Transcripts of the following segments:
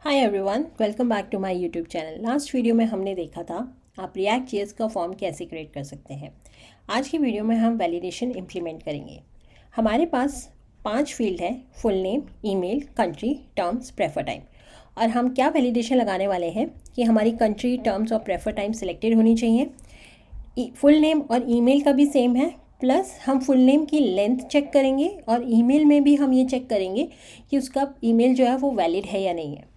Hi everyone, welcome back to my YouTube channel. Last video में हमने देखा था आप रिएक्ट जेएस का फॉर्म कैसे क्रिएट कर सकते हैं। आज की वीडियो में हम वैलिडेशन इम्प्लीमेंट करेंगे। हमारे पास 5 फील्ड है: full name, email, country, terms, prefer time. और हम क्या वैलिडेशन लगाने वाले हैं कि हमारी कंट्री, टर्म्स और प्रेफर टाइम सिलेक्टेड होनी चाहिए। फुल नेम और ईमेल का भी सेम है, प्लस हम फुल नेम की लेंथ चेक करेंगे और ईमेल में भी हम ये चेक करेंगे कि उसका ईमेल जो है वो वैलिड है या नहीं है।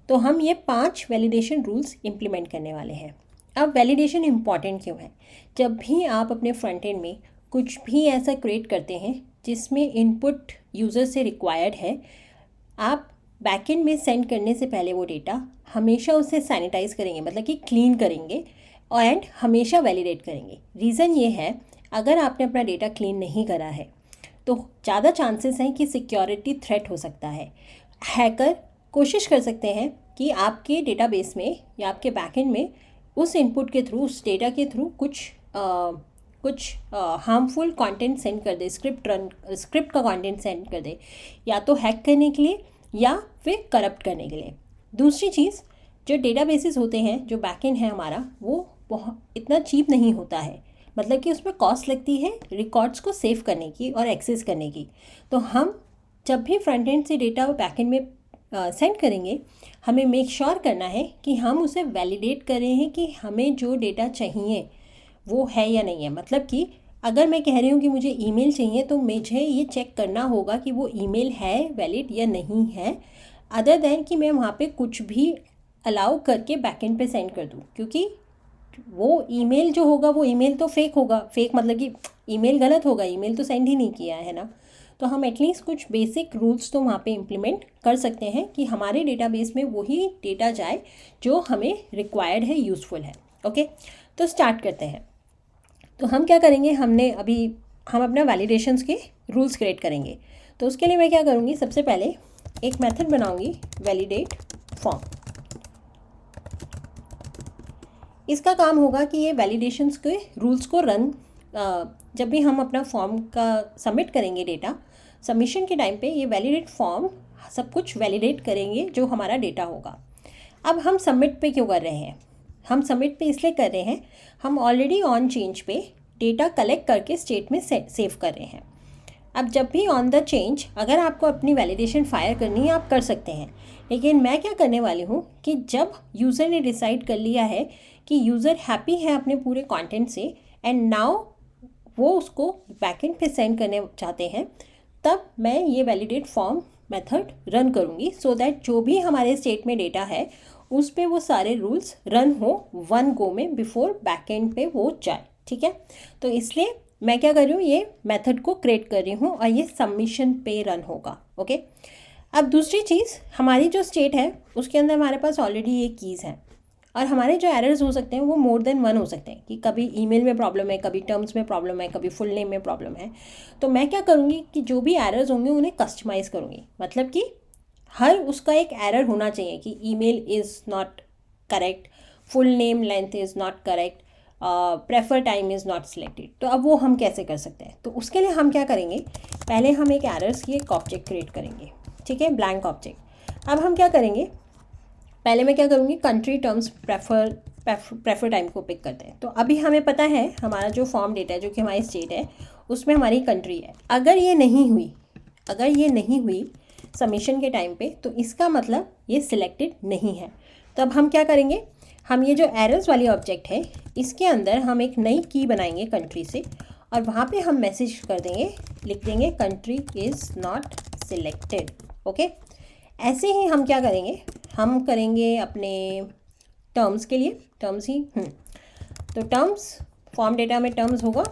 तो हम ये 5 वैलिडेशन रूल्स इम्प्लीमेंट करने वाले हैं। अब वैलिडेशन इम्पॉर्टेंट क्यों है? जब भी आप अपने फ्रंट एंड में कुछ भी ऐसा क्रिएट करते हैं जिसमें इनपुट यूज़र से रिक्वायर्ड है, आप बैकएंड में सेंड करने से पहले वो डेटा हमेशा उसे सैनिटाइज करेंगे, मतलब कि क्लीन करेंगे एंड हमेशा वैलिडेट करेंगे। रीज़न ये है, अगर आपने अपना डेटा क्लीन नहीं करा है तो ज़्यादा चांसेस हैं कि सिक्योरिटी थ्रेट हो सकता है। हैकर कोशिश कर सकते हैं कि आपके डेटाबेस में या आपके बैकएंड में उस इनपुट के थ्रू, उस डेटा के थ्रू कुछ हार्मफुल कंटेंट सेंड कर दे, स्क्रिप्ट का कंटेंट सेंड कर दे, या तो हैक करने के लिए या फिर करप्ट करने के लिए। दूसरी चीज़, जो डेटाबेसेस होते हैं, जो बैकएंड है हमारा, वो बहुत इतना चीप नहीं होता है। मतलब कि उसमें कॉस्ट लगती है रिकॉर्ड्स को सेव करने की और एक्सेस करने की। तो हम जब भी फ्रंट एंड से डेटा बैकएंड में सेंड करेंगे, हमें मेक श्योर करना है कि हम उसे वैलिडेट कर रहे हैं कि हमें जो डेटा चाहिए वो है या नहीं है। मतलब कि अगर मैं कह रही हूँ कि मुझे ईमेल चाहिए तो मुझे ये चेक करना होगा कि वो ईमेल है वैलिड या नहीं है, अदर दैन कि मैं वहाँ पे कुछ भी अलाउ करके बैकएंड पे सेंड कर दूँ। क्योंकि वो ईमेल जो होगा वो ईमेल तो फेक होगा। फेक मतलब कि ईमेल गलत होगा, ईमेल तो सेंड ही नहीं किया है ना। तो हम एटलीस्ट कुछ बेसिक रूल्स तो वहाँ पे इम्प्लीमेंट कर सकते हैं कि हमारे डेटाबेस में वही डेटा जाए जो हमें रिक्वायर्ड है, यूज़फुल है। ओके, तो स्टार्ट करते हैं। तो हम क्या करेंगे, हम अपना वैलिडेशंस के रूल्स क्रिएट करेंगे। तो उसके लिए मैं क्या करूँगी, सबसे पहले एक मेथड बनाऊँगी, वैलिडेट फॉर्म। इसका काम होगा कि ये वैलिडेशंस के रूल्स को रन, जब भी हम अपना फॉर्म का सबमिट करेंगे, डेटा सबमिशन के टाइम पे ये वैलिडेट फॉर्म सब कुछ वैलिडेट करेंगे जो हमारा डेटा होगा। अब हम सबमिट पे क्यों कर रहे हैं? हम सबमिट पे इसलिए कर रहे हैं, हम ऑलरेडी ऑन चेंज पे डेटा कलेक्ट करके स्टेट में सेव कर रहे हैं। अब जब भी ऑन द चेंज अगर आपको अपनी वैलिडेशन फायर करनी है, आप कर सकते हैं। लेकिन मैं क्या करने वाली हूँ कि जब यूज़र ने डिसाइड कर लिया है कि यूज़र हैप्पी है अपने पूरे कंटेंट से एंड नाउ वो उसको बैकएंड पे सेंड करने चाहते हैं, तब मैं ये वैलिडेट फॉर्म मेथड रन करूँगी, सो दैट जो भी हमारे स्टेट में डेटा है उस पे वो सारे रूल्स रन हो वन गो में बिफोर बैकएंड पे वो जाए। ठीक है, तो इसलिए मैं क्या कर रही हूँ, ये मेथड को क्रिएट कर रही हूँ और ये सबमिशन पे रन होगा। ओके, अब दूसरी चीज़, हमारी जो स्टेट है उसके अंदर हमारे पास ऑलरेडी ये कीज़ हैं और हमारे जो एरर्स हो सकते हैं वो मोर देन वन हो सकते हैं कि कभी ईमेल में प्रॉब्लम है, कभी टर्म्स में प्रॉब्लम है, कभी फुल नेम में प्रॉब्लम है। तो मैं क्या करूँगी कि जो भी एरर्स होंगे उन्हें कस्टमाइज़ करूँगी। मतलब कि हर उसका एक एरर होना चाहिए कि email is not correct, full name length is not correct, prefer time is not selected. तो अब वो हम कैसे कर सकते हैं? तो उसके लिए हम क्या करेंगे, पहले हम एक एरर्स की एक ऑब्जेक्ट क्रिएट करेंगे। ठीक है, ब्लैंक ऑब्जेक्ट। अब हम क्या करेंगे, पहले मैं क्या करूँगी, कंट्री, टर्म्स, प्रेफर टाइम को पिक करते हैं। तो अभी हमें पता है हमारा जो फॉर्म डेटा है, जो कि हमारी स्टेट है, उसमें हमारी कंट्री है। अगर ये नहीं हुई सबमिशन के टाइम पे, तो इसका मतलब ये सिलेक्टेड नहीं है। तो अब हम क्या करेंगे, हम ये जो एरर्स वाली ऑब्जेक्ट है इसके अंदर हम एक नई की बनाएंगे कंट्री से, और वहाँ पे हम मैसेज कर देंगे, लिख देंगे country is not selected. Okay, ऐसे ही हम क्या करेंगे, हम करेंगे अपने टर्म्स के लिए, टर्म्स ही तो टर्म्स, फॉर्म डेटा में टर्म्स होगा,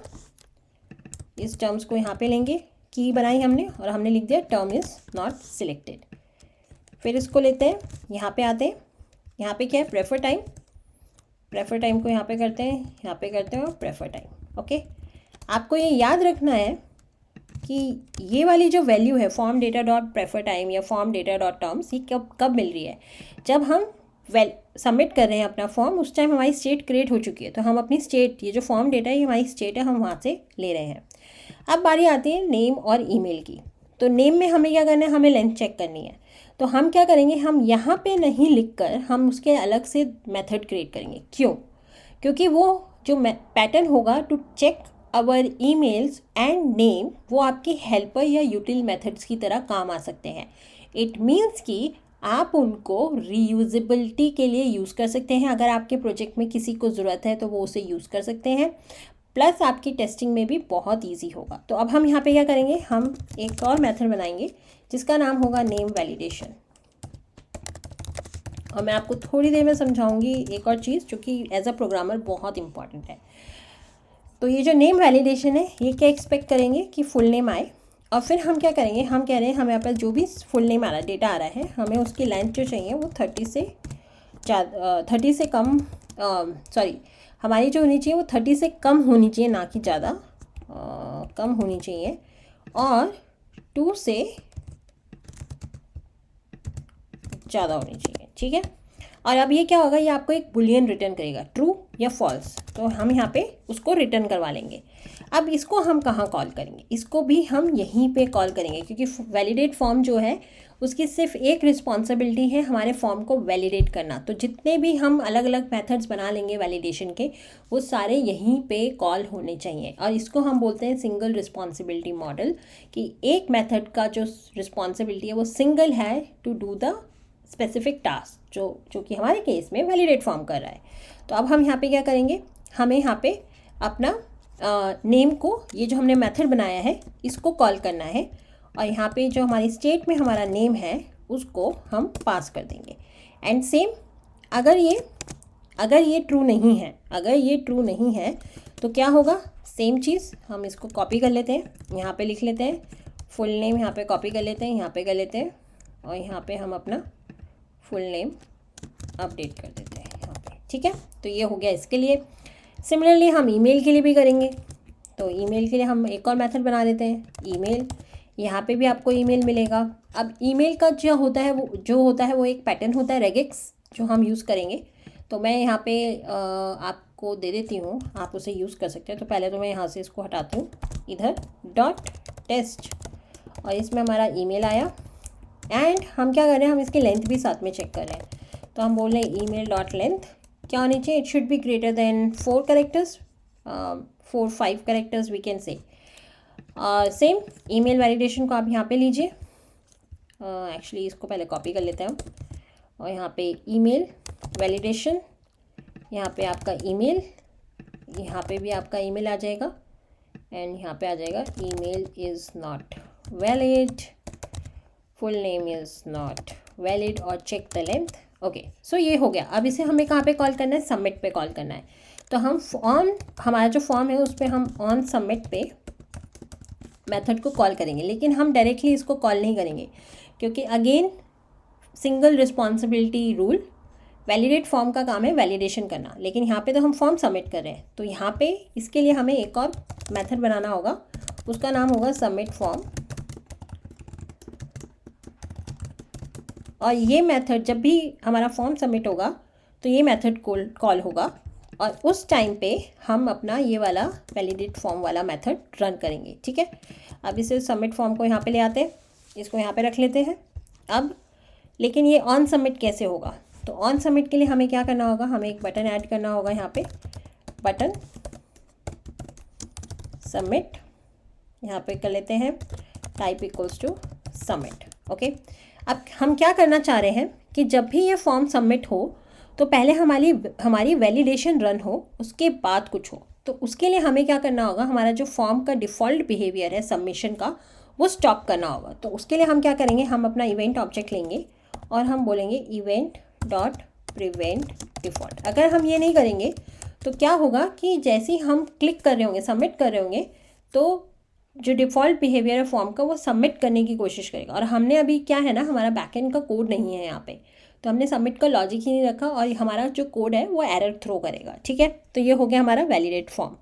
इस टर्म्स को यहाँ पे लेंगे, की बनाई हमने और हमने लिख दिया टर्म इज़ नॉट सिलेक्टेड। फिर इसको लेते हैं, यहाँ पे आते हैं, यहाँ पे क्या है, प्रेफर टाइम को यहाँ पे करते हैं, यहाँ पे करते हैं और प्रेफर टाइम। ओके, आपको ये याद रखना है कि ये वाली जो वैल्यू है form data dot prefer time या फॉर्म डेटा डॉट टर्म्स, ये कब मिल रही है, जब हम सबमिट कर रहे हैं अपना फॉर्म, उस टाइम हमारी स्टेट क्रिएट हो चुकी है। तो हम अपनी स्टेट, ये जो फॉर्म डेटा है ये हमारी स्टेट है, हम वहाँ से ले रहे हैं। अब बारी आती है नेम और ईमेल की। तो नेम में हमें क्या करना है, हमें लेंथ चेक करनी है। तो हम क्या करेंगे, हम यहाँ पे नहीं लिखकर हम उसके अलग से मेथड क्रिएट करेंगे। क्यों? क्योंकि वो जो पैटर्न होगा to check our emails and name, वो आपके हेल्पर या यूटिल मेथड्स की तरह काम आ सकते हैं। इट मीन्स कि आप उनको रीयूजेबिलिटी के लिए यूज़ कर सकते हैं। अगर आपके प्रोजेक्ट में किसी को ज़रूरत है तो वो उसे यूज़ कर सकते हैं, प्लस आपकी टेस्टिंग में भी बहुत इजी होगा। तो अब हम यहाँ पे क्या करेंगे, हम एक और मेथड बनाएंगे जिसका नाम होगा नेम वैलिडेशन। और मैं आपको थोड़ी देर में समझाऊंगी एक और चीज़ जो कि एज अ प्रोग्रामर बहुत इंपॉर्टेंट है। तो ये जो नेम वैलिडेशन है, ये क्या एक्सपेक्ट करेंगे कि फुल नेम आए, और फिर हम क्या करेंगे, हम कह रहे हैं हमें पास जो भी फुल नेम आ रहा है, डेटा आ रहा है, हमें उसकी लेंथ जो चाहिए वो 30 से कम, सॉरी, हमारी जो होनी चाहिए वो 30 से कम होनी चाहिए, ना कि ज़्यादा कम होनी चाहिए, और 2 से ज़्यादा होनी चाहिए। ठीक है। और अब ये क्या होगा, ये आपको एक बुलियन रिटर्न करेगा, ट्रू या फॉल्स। तो हम यहाँ पे उसको रिटर्न करवा लेंगे। अब इसको हम कहाँ कॉल करेंगे, इसको भी हम यहीं पे कॉल करेंगे, क्योंकि वैलिडेट फॉर्म जो है उसकी सिर्फ एक रिस्पॉन्सिबिलिटी है, हमारे फॉर्म को वैलिडेट करना। तो जितने भी हम अलग अलग मेथड्स बना लेंगे वैलिडेशन के, वो सारे यहीं पे कॉल होने चाहिए। और इसको हम बोलते हैं सिंगल रिस्पॉन्सिबिलिटी मॉडल, कि एक मेथड का जो रिस्पॉन्सिबिलिटी है वो सिंगल है to do the specific task, जो कि हमारे केस में वैलिडेट फॉर्म कर रहा है। तो अब हम यहाँ पे क्या करेंगे, हमें यहाँ पे अपना नेम को, ये जो हमने मेथड बनाया है, इसको कॉल करना है, और यहाँ पे जो हमारी स्टेट में हमारा नेम है उसको हम पास कर देंगे। एंड सेम, अगर ये ट्रू नहीं है, तो क्या होगा, सेम चीज़, हम इसको कॉपी कर लेते हैं, यहाँ पे लिख लेते हैं फुल नेम, यहाँ पे कॉपी कर लेते हैं, यहाँ पे कर लेते हैं, और यहाँ पे हम अपना फुल नेम अपडेट कर देते हैं यहाँ पे। ठीक है। तो ये हो गया इसके लिए। सिमिलरली हम ईमेल के लिए भी करेंगे। तो ईमेल के लिए हम एक और मेथड बना देते हैं, ईमेल। यहाँ पे भी आपको ईमेल मिलेगा। अब ईमेल का जो होता है वो एक पैटर्न होता है, रेगेक्स, जो हम यूज़ करेंगे। तो मैं यहाँ पे आपको दे देती हूँ, आप उसे यूज़ कर सकते हैं। तो पहले तो मैं यहाँ से इसको हटाती हूँ, इधर .test, और इसमें हमारा ईमेल आया। एंड हम क्या कर रहे हैं, हम इसकी लेंथ भी साथ में चेक कर रहे हैं। तो हम बोल रहे हैं ईमेल डॉट लेंथ क्या होनी चाहिए, it should be greater than 4 characters, 4-5 characters we can say. Same email validation को आप यहाँ पे लीजिए। एक्चुअली इसको पहले कॉपी कर लेते हैं और यहाँ पे ईमेल वैलिडेशन, यहाँ पे आपका ईमेल, यहाँ पे भी आपका ईमेल आ जाएगा, एंड यहाँ पे आ जाएगा email is not valid, full name is not valid, और चेक द लेंथ। ओके, सो ये हो गया। अब इसे हमें कहाँ पे कॉल करना है, सबमिट पे कॉल करना है। तो हम हमारा जो फॉर्म है उस पर हम ऑन सबमिट पे मेथड को कॉल करेंगे, लेकिन हम डायरेक्टली इसको कॉल नहीं करेंगे, क्योंकि again single responsibility rule, validate form का काम है वैलिडेशन करना, लेकिन यहाँ पे तो हम फॉर्म सबमिट कर रहे हैं। तो यहाँ पे इसके लिए हमें एक और मेथड बनाना होगा, उसका नाम होगा सबमिट फॉर्म। और ये मेथड जब भी हमारा फॉर्म सबमिट होगा तो ये मेथड कॉल होगा, और उस टाइम पे हम अपना ये वाला वैलिडेट फॉर्म वाला मेथड रन करेंगे। ठीक है। अब इसे सबमिट फॉर्म को यहाँ पे ले आते हैं, इसको यहाँ पे रख लेते हैं। अब लेकिन ये ऑन सबमिट कैसे होगा, तो ऑन सबमिट के लिए हमें क्या करना होगा, हमें एक बटन ऐड करना होगा, यहाँ पे बटन सबमिट, यहाँ पे कर लेते हैं type equals to submit. Okay. अब हम क्या करना चाह रहे हैं कि जब भी ये फॉर्म सबमिट हो तो पहले हमारी वैलिडेशन रन हो, उसके बाद कुछ हो। तो उसके लिए हमें क्या करना होगा, हमारा जो फॉर्म का डिफ़ॉल्ट बिहेवियर है सबमिशन का, वो स्टॉप करना होगा। तो उसके लिए हम क्या करेंगे, हम अपना इवेंट ऑब्जेक्ट लेंगे और हम बोलेंगे इवेंट डॉट प्रिवेंट डिफ़ॉल्ट। अगर हम ये नहीं करेंगे तो क्या होगा कि जैसे ही हम क्लिक कर रहे होंगे, सबमिट कर रहे होंगे, तो जो डिफ़ॉल्ट बिहेवियर है फॉर्म का वो सबमिट करने की कोशिश करेगा। और हमने अभी क्या है ना, हमारा बैकएंड का कोड नहीं है यहाँ पे, तो हमने सबमिट का लॉजिक ही नहीं रखा, और हमारा जो कोड है वो एरर थ्रो करेगा। ठीक है। तो ये हो गया हमारा वैलिडेट फॉर्म।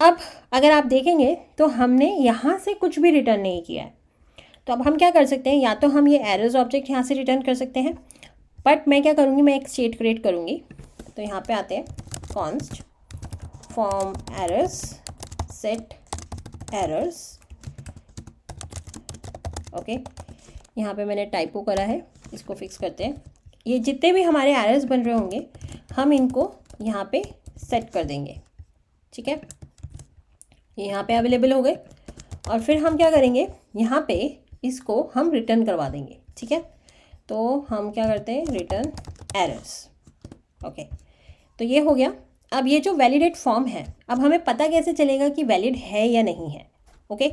अब अगर आप देखेंगे तो हमने यहाँ से कुछ भी रिटर्न नहीं किया है। तो अब हम क्या कर सकते हैं, या तो हम ये एरर्स ऑब्जेक्ट यहाँ से रिटर्न कर सकते हैं, बट मैं क्या करूँगी, मैं एक स्टेट क्रिएट करूँगी। तो यहाँ पे आते हैं const form errors set errors. Okay, यहाँ पे मैंने टाइपो करा है, इसको फिक्स करते हैं। ये जितने भी हमारे एरर्स बन रहे होंगे हम इनको यहाँ पे सेट कर देंगे, ठीक है। ये यहाँ पे अवेलेबल हो गए और फिर हम क्या करेंगे, यहाँ पे इसको हम रिटर्न करवा देंगे, ठीक है। तो हम क्या करते हैं, रिटर्न एरर्स, ओके। तो ये हो गया। अब ये जो वैलिडेट फॉर्म है, अब हमें पता कैसे चलेगा कि वैलिड है या नहीं है, ओके।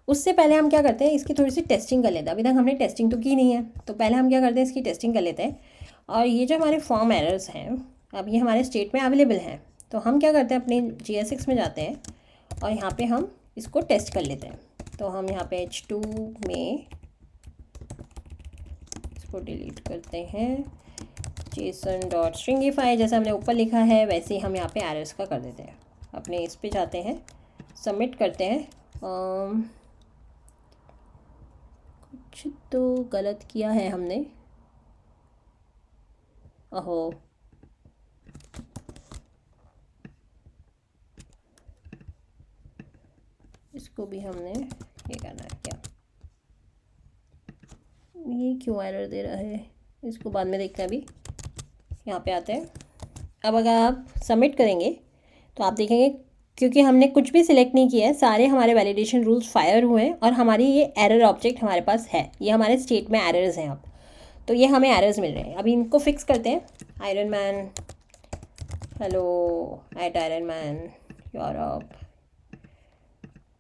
उससे पहले हम क्या करते हैं, इसकी थोड़ी सी टेस्टिंग कर लेते हैं। अभी तक हमने टेस्टिंग तो की नहीं है, तो पहले हम क्या करते हैं, इसकी टेस्टिंग कर लेते हैं। और ये जो हमारे फॉर्म एरर्स हैं, अब ये हमारे स्टेट में अवेलेबल हैं, तो हम क्या करते हैं, अपने GSX में जाते हैं और यहाँ पे हम इसको टेस्ट कर लेते हैं। तो हम यहाँ पे H2 में इसको डिलीट करते हैं, JSON.stringify जैसा हमने ऊपर लिखा है वैसे ही हम यहाँ पे एरर्स का कर देते हैं। अपने इस पे जाते हैं, सबमिट करते हैं। कुछ तो गलत किया है हमने, ओहो, इसको भी हमने ये करना है क्या, ये क्यों एरर दे रहा है, इसको बाद में देखते हैं। अभी यहाँ पे आते हैं। अब अगर आप सबमिट करेंगे तो आप देखेंगे क्योंकि हमने कुछ भी सिलेक्ट नहीं किया है, सारे हमारे वैलिडेशन रूल्स फायर हुए हैं और हमारी ये एरर ऑब्जेक्ट हमारे पास है, ये हमारे स्टेट में एरर्स हैं। अब तो ये हमें एरर्स मिल रहे हैं। अभी इनको फिक्स करते हैं। Iron man hello eight iron man Europe,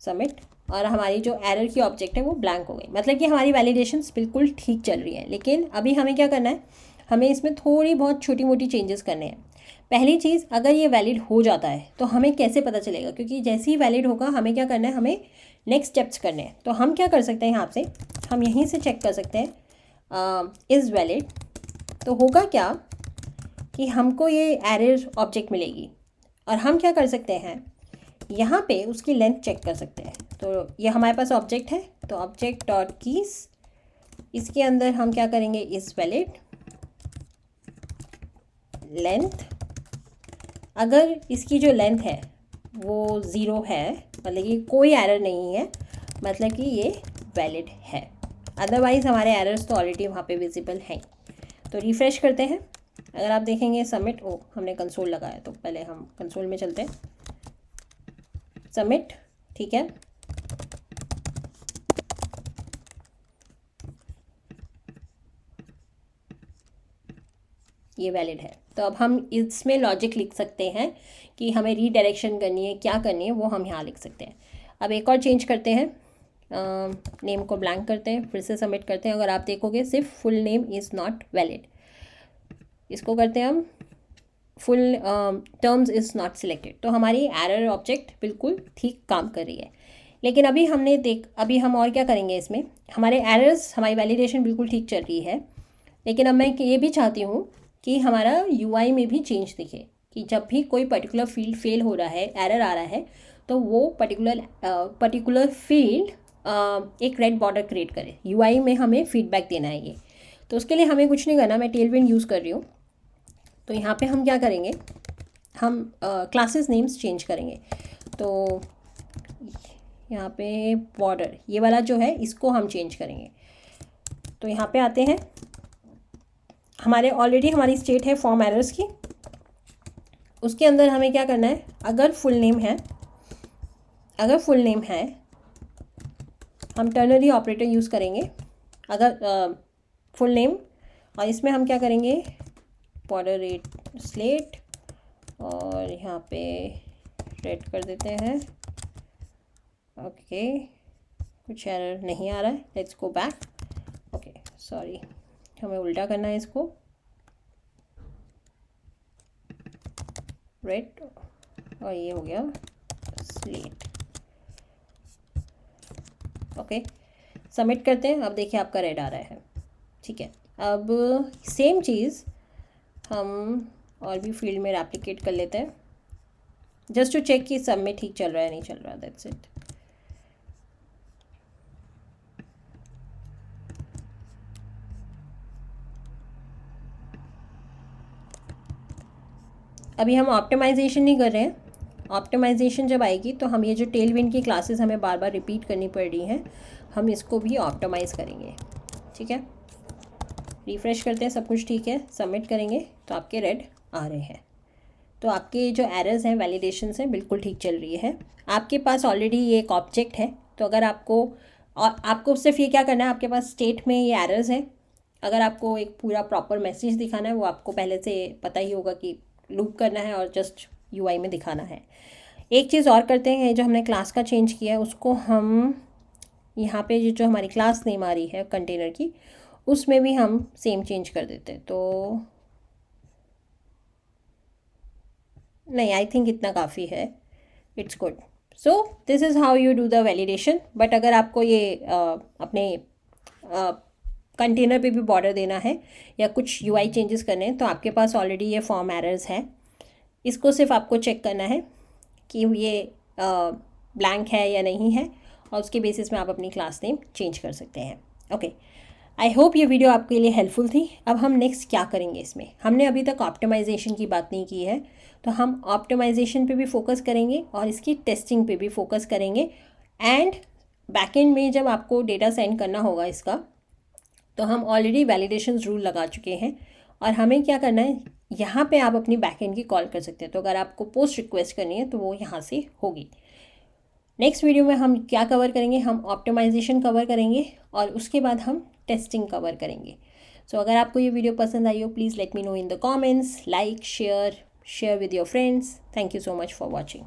submit. और हमारी जो एरर की ऑब्जेक्ट है वो ब्लैंक हो गई, मतलब कि हमारी वैलिडेशंस बिल्कुल ठीक चल रही है। लेकिन अभी हमें क्या करना है, हमें इसमें थोड़ी बहुत छोटी मोटी चेंजेस करने हैं। पहली चीज़, अगर ये वैलिड हो जाता है तो हमें कैसे पता चलेगा, क्योंकि जैसे ही वैलिड होगा हमें क्या करना है, हमें नेक्स्ट स्टेप्स करने हैं। तो हम क्या कर सकते हैं, यहाँ से हम यहीं से चेक कर सकते हैं इज़ वैलिड। तो होगा क्या कि हमको ये एरर ऑब्जेक्ट मिलेगी और हम क्या कर सकते हैं, यहाँ पे उसकी लेंथ चेक कर सकते हैं। तो ये हमारे पास ऑब्जेक्ट है, तो ऑब्जेक्ट डॉट कीज, इसके अंदर हम क्या करेंगे, इज़ वैलिड लेंथ। अगर इसकी जो लेंथ है वो 0 है, मतलब कि कोई एरर नहीं है, मतलब कि ये वैलिड है। अदरवाइज़ हमारे एरर्स तो ऑलरेडी वहाँ पे विजिबल हैं। तो रिफ़्रेश करते हैं। अगर आप देखेंगे सबमिट, ओ हमने कंसोल लगाया, तो पहले हम कंसोल में चलते हैं। सबमिट, ठीक है। ये वैलिड है। तो अब हम इसमें लॉजिक लिख सकते हैं कि हमें रीडायरेक्शन करनी है, क्या करनी है, वो हम यहाँ लिख सकते हैं। अब एक और चेंज करते हैं, नेम को ब्लैंक करते हैं, फिर से सबमिट करते हैं। अगर आप देखोगे सिर्फ full name is not valid, इसको करते हैं हम full terms is not selected. तो हमारी एरर ऑब्जेक्ट बिल्कुल ठीक काम कर रही है। लेकिन अभी अभी हम और क्या करेंगे, इसमें हमारे एरर्स, हमारी वैलिडेशन बिल्कुल ठीक चल रही है। लेकिन अब मैं ये भी चाहती हूँ कि हमारा UI में भी चेंज दिखे, कि जब भी कोई पर्टिकुलर फील्ड फेल हो रहा है, एरर आ रहा है, तो वो पर्टिकुलर फील्ड एक रेड बॉर्डर क्रिएट करे। UI में हमें फीडबैक देना है ये। तो उसके लिए हमें कुछ नहीं करना, मैं टेलविंड यूज़ कर रही हूँ। तो यहाँ पे हम क्या करेंगे, हम क्लासेस नेम्स चेंज करेंगे। तो यहाँ पे बॉर्डर ये वाला जो है इसको हम चेंज करेंगे। तो यहाँ पे आते हैं, हमारे ऑलरेडी हमारी स्टेट है फॉर्म एरर्स की, उसके अंदर हमें क्या करना है, अगर फुल नेम है हम टर्नरी ऑपरेटर यूज़ करेंगे। अगर फुल नेम, और इसमें हम क्या करेंगे, बॉर्डर रेट स्लेट, और यहाँ पे रेड कर देते हैं। ओके, कुछ एरर नहीं आ रहा है, let's go back. Okay sorry, हमें उल्टा करना है इसको, रेड, और ये हो गया स्लेट। ओके, सबमिट करते हैं। अब देखिए आपका रेड आ रहा है, ठीक है। अब सेम चीज़ हम और भी फील्ड में रेप्लिकेट कर लेते हैं, जस्ट टू चेक कि सब में ठीक चल रहा है नहीं चल रहा, दैट्स इट। अभी हम ऑप्टिमाइजेशन नहीं कर रहे हैं। ऑप्टिमाइजेशन जब आएगी तो हम ये जो टेलविंड की क्लासेस हमें बार बार रिपीट करनी पड़ रही हैं, हम इसको भी ऑप्टिमाइज़ करेंगे। ठीक है, रिफ़्रेश करते हैं, सब कुछ ठीक है, सबमिट करेंगे तो आपके रेड आ रहे हैं। तो आपके जो एरर्स हैं, वैलिडेशंस हैं, बिल्कुल ठीक चल रही है। आपके पास ऑलरेडी ये एक ऑब्जेक्ट है, तो अगर आपको सिर्फ ये क्या करना है, आपके पास स्टेट में ये एरर्स है। अगर आपको एक पूरा प्रॉपर मैसेज दिखाना है, वो आपको पहले से पता ही होगा कि लूप करना है और जस्ट यूआई में दिखाना है। एक चीज़ और करते हैं, जो हमने क्लास का चेंज किया है उसको हम यहाँ पे जो हमारी क्लास नेम आ रही है कंटेनर की, उसमें भी हम सेम चेंज कर देते हैं। तो नहीं, आई थिंक इतना काफ़ी है, it's good. So this is how you do the validation. But अगर आपको ये अपने कंटेनर पे भी बॉर्डर देना है या कुछ यूआई चेंजेस करने हैं, तो आपके पास ऑलरेडी ये फॉर्म एरर्स है। इसको सिर्फ आपको चेक करना है कि ये ब्लैंक है या नहीं है, और उसके बेसिस में आप अपनी क्लास नेम चेंज कर सकते हैं। ओके, आई होप ये वीडियो आपके लिए हेल्पफुल थी। अब हम नेक्स्ट क्या करेंगे इसमें, हमने अभी तक ऑप्टिमाइजेशन की बात नहीं की है, तो हम ऑप्टिमाइजेशन पे भी फोकस करेंगे और इसकी टेस्टिंग पे भी फोकस करेंगे। एंड बैकएंड में जब आपको डेटा सेंड करना होगा इसका, तो हम ऑलरेडी वैलिडेशन रूल लगा चुके हैं, और हमें क्या करना है, यहाँ पे आप अपनी बैकएंड की कॉल कर सकते हैं। तो अगर आपको पोस्ट रिक्वेस्ट करनी है तो वो यहाँ से होगी। नेक्स्ट वीडियो में हम क्या कवर करेंगे, हम ऑप्टिमाइजेशन कवर करेंगे और उसके बाद हम टेस्टिंग कवर करेंगे। सो अगर आपको ये वीडियो पसंद आई हो, please let me know in the comments, like, share with your friends. Thank you so much for watching.